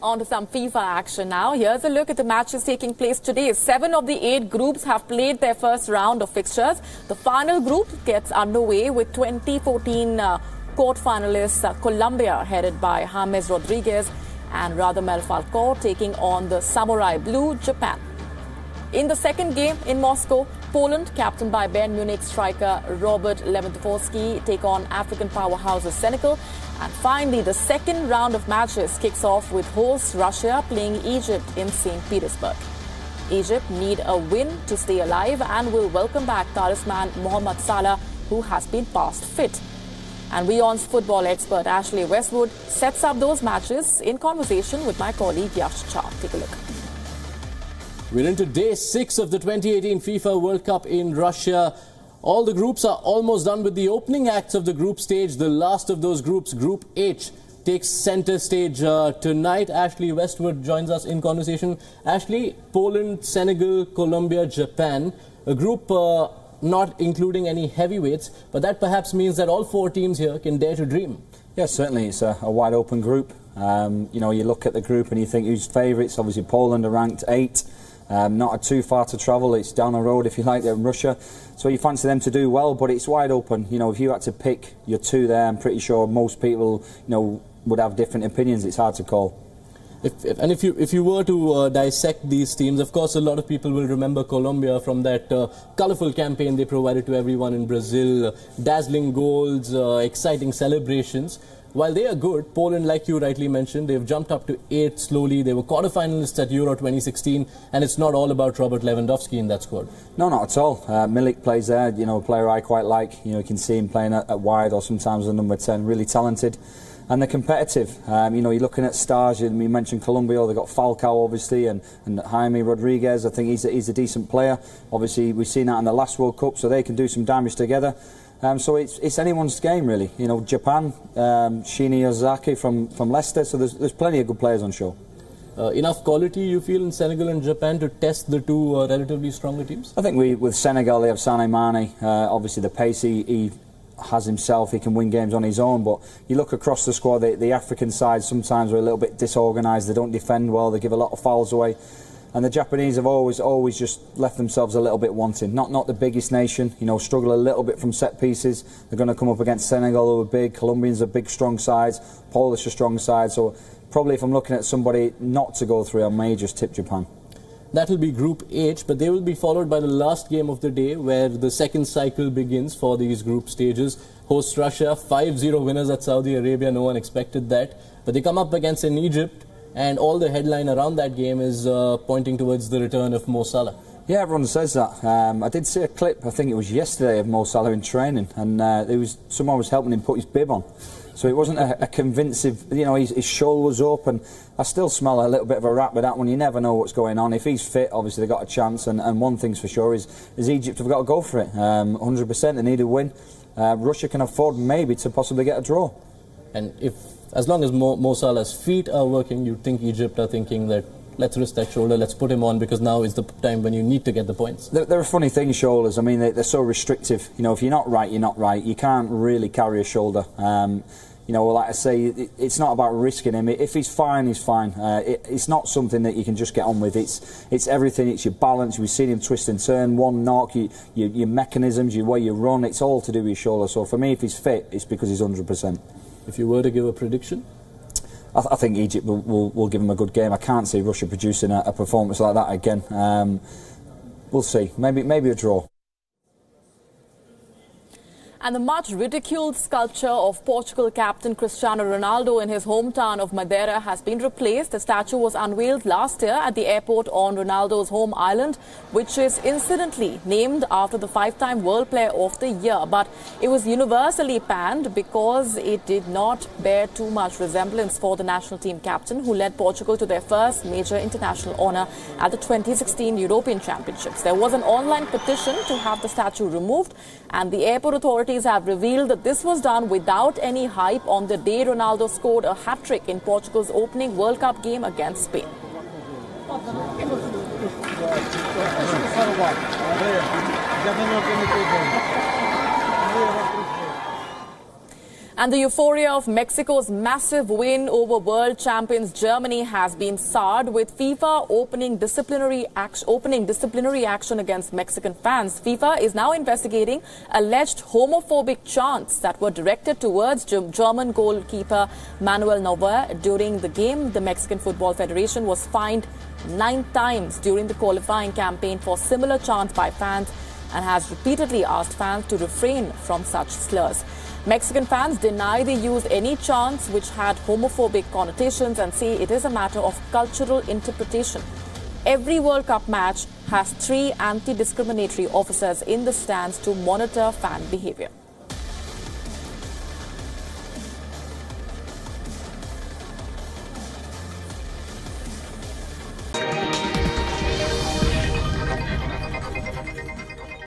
On to some FIFA action now. Here's a look at the matches taking place today. 7 of the 8 groups have played their first round of fixtures. The final group gets underway with 2014 quarter finalists Colombia, headed by James Rodriguez and Radamel Falcao, taking on the Samurai Blue, Japan. In the second game in Moscow, Poland, captained by Bayern Munich striker Robert Lewandowski, take on African powerhouses Senegal. And finally, the second round of matches kicks off with host Russia playing Egypt in St. Petersburg. Egypt need a win to stay alive and will welcome back talisman Mohamed Salah, who has been past fit. And WION's football expert Ashley Westwood sets up those matches in conversation with my colleague Yash Char. Take a look. We're into day 6 of the 2018 FIFA World Cup in Russia. All the groups are almost done with the opening acts of the group stage. The last of those groups, Group H, takes center stage tonight. Ashley Westwood joins us in conversation. Ashley, Poland, Senegal, Colombia, Japan, a group not including any heavyweights, but that perhaps means that all 4 teams here can dare to dream. Yes, certainly. It's a wide open group. You know, you look at the group and you think who's favourites. Obviously, Poland are ranked 8. Not too far to travel. It's down the road, if you like, in Russia. So you fancy them to do well, but it's wide open. You know, if you had to pick your 2 there, I'm pretty sure most people, you know, would have different opinions. It's hard to call. If you were to dissect these teams, of course, a lot of people will remember Colombia from that colourful campaign they provided to everyone in Brazil, dazzling goals, exciting celebrations. While they are good, Poland, like you rightly mentioned, they've jumped up to 8 slowly. They were quarterfinalists at Euro 2016, and it's not all about Robert Lewandowski in that squad. No, not at all. Milik plays there, you know, a player I quite like. You know, you can see him playing at wide or sometimes at number 10, really talented. And they're competitive. You know, you're looking at stars. You mentioned Colombia. They've got Falcao, obviously, and Jaime Rodriguez. I think he's a decent player. Obviously, we've seen that in the last World Cup, so they can do some damage together. So it's anyone's game, really. You know, Japan, Shinya Ozaki from Leicester, so there's plenty of good players on show. Enough quality, you feel, in Senegal and Japan to test the 2 relatively stronger teams? I think with Senegal, they have Sané Mane. Obviously, the pace he has himself, he can win games on his own, but you look across the squad, the African side sometimes are a little bit disorganised. They don't defend well, they give a lot of fouls away. And the Japanese have always just left themselves a little bit wanting. Not the biggest nation, you know, struggle a little bit from set pieces. They're going to come up against Senegal, who are big. Colombians are big, strong sides. Polish are strong sides. So probably if I'm looking at somebody not to go through, I may just tip Japan. That will be Group H, but they will be followed by the last game of the day, where the second cycle begins for these group stages. Host Russia, 5-0 winners at Saudi Arabia. No one expected that. But they come up against an Egypt, and all the headline around that game is pointing towards the return of Mo Salah. Yeah, everyone says that. I did see a clip, I think it was yesterday, of Mo Salah in training, and someone was helping him put his bib on. So it wasn't a convincing, you know, his shoulder was up, and I still smell a little bit of a rap with that one. You never know what's going on. If he's fit, obviously they've got a chance, and one thing's for sure is Egypt have got to go for it. 100%, they need a win. Russia can afford maybe to possibly get a draw. And as long as Mo Salah's feet are working, you'd think Egypt are thinking that let's risk that shoulder, let's put him on, because now is the time when you need to get the points. They're a funny thing, shoulders. I mean, they're so restrictive. You know, if you're not right, you're not right. You can't really carry a shoulder. You know, like I say, it's not about risking him. If he's fine, he's fine. It's not something that you can just get on with. It's everything. It's your balance. We've seen him twist and turn, one knock, your mechanisms, your way you run. It's all to do with your shoulder. So for me, if he's fit, it's because he's 100%. If you were to give a prediction? I think Egypt will give him a good game. I can't see Russia producing a performance like that again. We'll see. Maybe a draw. And the much ridiculed sculpture of Portugal captain Cristiano Ronaldo in his hometown of Madeira has been replaced. The statue was unveiled last year at the airport on Ronaldo's home island, which is incidentally named after the 5-time World Player of the Year. But it was universally panned because it did not bear too much resemblance for the national team captain, who led Portugal to their first major international honour at the 2016 European Championships. There was an online petition to have the statue removed, and the airport authorities have revealed that this was done without any hype on the day Ronaldo scored a hat-trick in Portugal's opening World Cup game against Spain. And the euphoria of Mexico's massive win over world champions Germany has been soured, with FIFA opening disciplinary action against Mexican fans. FIFA is now investigating alleged homophobic chants that were directed towards German goalkeeper Manuel Neuer during the game. The Mexican Football Federation was fined 9 times during the qualifying campaign for similar chants by fans and has repeatedly asked fans to refrain from such slurs. Mexican fans deny they used any chants which had homophobic connotations and say it is a matter of cultural interpretation. Every World Cup match has 3 anti-discriminatory officers in the stands to monitor fan behavior.